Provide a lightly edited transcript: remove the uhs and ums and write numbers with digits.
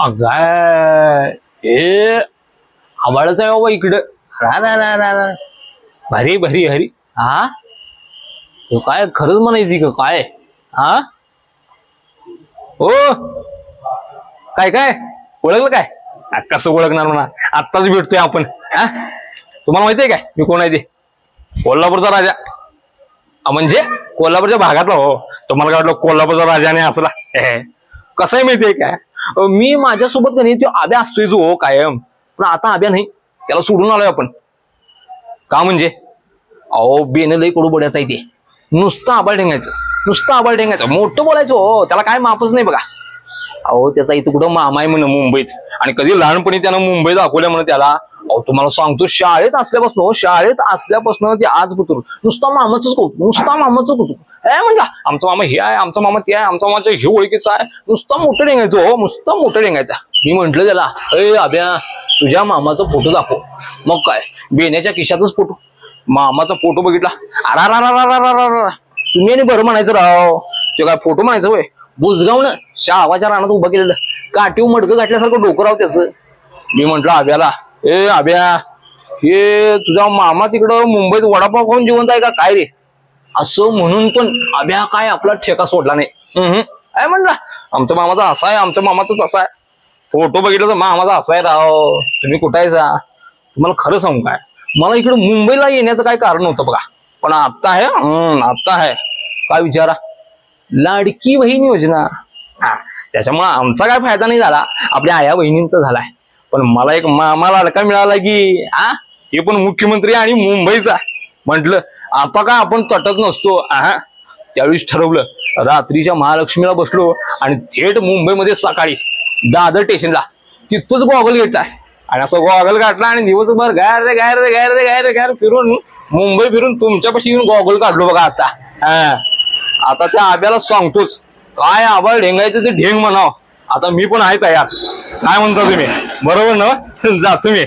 अगाय ए आवाळच आहे बाबा इकडं. भारी भारी हरी. हा तो काय खरंच म्हणायची का काय? हा हो काय काय ओळखलं काय? कसं ओळखणार म्हणा, आत्ताच भेटतोय आपण. हा तुम्हाला माहितीये काय मी कोण आहे ते? कोल्हापूरचा राजा. म्हणजे कोल्हापूरच्या भागातला. हो तुम्हाला काय वाटलं कोल्हापूरचा राजा नाही असला? कसं आहे माहितीये काय, मी माझ्यासोबत नाही तो आब्या असतोय जो हो कायम, पण आता आब्या नाही, त्याला सोडून आलोय आपण. का म्हणजे अहो बेन लई कडू बोलायचं आहे ते. नुसतं आबाळ ठेंगायचं, नुसतं आबाळ ठेंगायचं, मोठं बोलायचं. हो त्याला काय मापच नाही बघा. अहो त्याचा इथं कुठं मामा आहे म्हण मुंबईत, आणि कधी लहानपणी त्यानं मुंबईत दाखवल्या म्हण त्याला. अहो तुम्हाला सांगतो शाळेत असल्यापासून ते आज पुत्र नुसता मामाच कौतुक, नुसता मामाचं कौतुक. म्हणजे आमचा मामा हे आहे, आमचा मामा ते आहे, आमचा मामा हे ओळखीचा आहे. नुसतं मोठं डेंगायचं. हो नुसतं मोठं डेंगायचा. मी म्हंटल त्याला, अरे आब्या तुझ्या मामाचा फोटो दाखव. मग काय बेण्याच्या खिशातच फोटो, मामाचा फोटो बघितला. अरा तुम्ही आणि बरं म्हणायचं राव, ते काय फोटो म्हणायचं होय. बुजगावनं शाळाच्या रानात उभं केलेलं, काठीव मडकं घातल्यासारखं डोकं राव त्याचं. मी म्हंटल आब्याला, ए आब्या हे तुझा मामा तिकडं मुंबईत वडापाव खाऊन जिवंत आहे का काय रे? असं म्हणून पण आब्या काय आपला ठेका सोडला नाही. काय म्हणला आमच्या मामाचा असा आहे, आमच्या मामाचा तसा आहे. फोटो बघितलं तर मामाचा असा आहे राव. तुम्ही कुठं आहे जा? तुम्हाला खरं सांगू काय, मला इकडं मुंबईला येण्याचं काय कारण नव्हतं बघा, पण आता आहे. आता आहे. काय विचारा, लाडकी बहीण योजना. हा त्याच्यामुळे आमचा काय फायदा नाही झाला, आपल्या आया बहिणींचा झालाय. पण मला एक मामा लाडका मिळाला की ते पण मुख्यमंत्री आणि मुंबईचा. म्हटलं आता काय आपण तटत नसतो. त्यावेळीच ठरवलं, रात्रीच्या महालक्ष्मीला बसलो आणि थेट मुंबईमध्ये सकाळी दादर स्टेशनला तिथंच गॉगल घेतलाय, आणि असं गॉगल काढला आणि दिवसभर गायर फिरून मुंबई फिरून तुमच्यापाशी येऊन गॉगल काढलो बघा. आता त्या आब्याला सांगतोच, काय आबाळ ढेंगायचं ते ढेंग म्हणाव. आता मी पण आहे तयार. काय म्हणता तुम्ही? बरोबर ना? जा तुम्ही.